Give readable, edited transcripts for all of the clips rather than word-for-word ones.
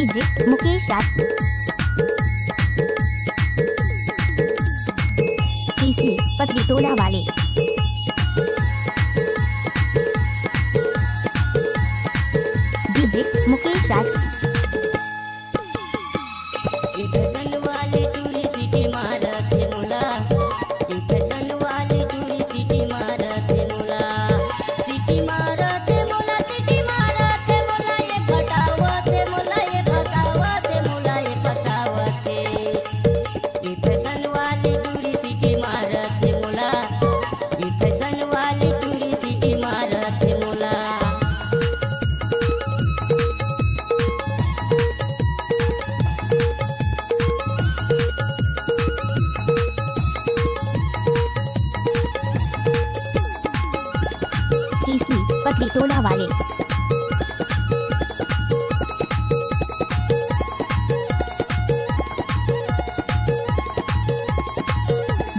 DJ Mukesh राज तीसरी पतली टोला वाले डीजे मुकेश राज फैशन वाली टूरी सिटी मारत है मुला, फैशन वाली टूरी सिटी मारत है मुला, सिटी मारत है मुला, सिटी मारत है मुला, ये फटावत है मुला, ये फसावत है मुला, ये फसावत है। ये फैशन वाली टूरी सिटी मारत है मुला, ये फैशन वाली टूरी सिटी मारत है मुला। तीसरी पतली टोला वाले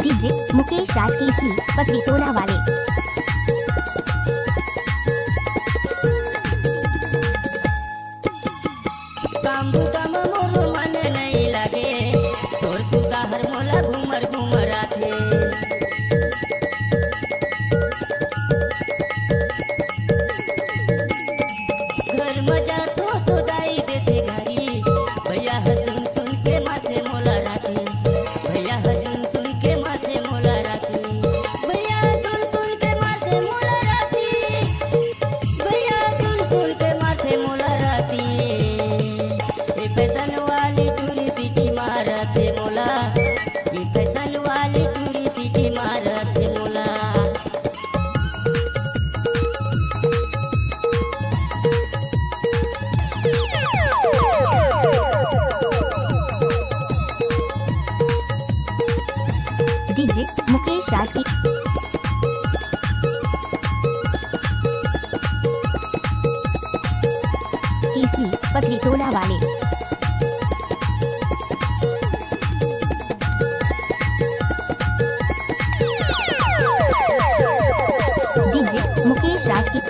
डीजे मुकेश राज तीसरी पतली टोला वाले काम बुतम मोर मन नहीं लागे, तोर तुता हर मोला घूमर घूमर आथे। घर मजा तो दाई देते घरी, भैया हजून सुन के माथे मोला राखी, भैया हजून सुन के माथे मोला राखी, भैया हजून सुन के माथे मोला राखी, भैया हजून सुन के माथे मोला राखी। ये फैशन वाली टूरी सिटी मारत है मोला, ये फैशन वाली टूरी सिटी मारत है मोला। डीजे मुकेश राज की तीसरी पतली टोला वाले डीजे मुकेश राज की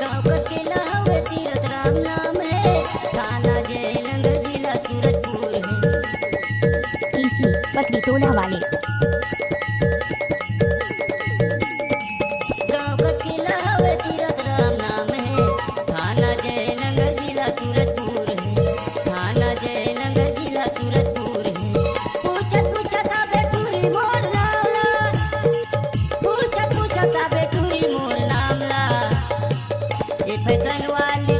गाँव के नहावे तीरथ राम नाम है, थाना जयनगर जिला सूरजपुर है। तीसरी पतली टोला वाले गाँव के नहावे तीरथ राम नाम है, थाना जयनगर जिला सूरजपुर है, थाना जयनगर जिला सूरजपुर है। पूछत पूछत आवे टूरी मोर नामला, पूछत पूछत आवे टूरी मोर नामला। ये फैशन वाली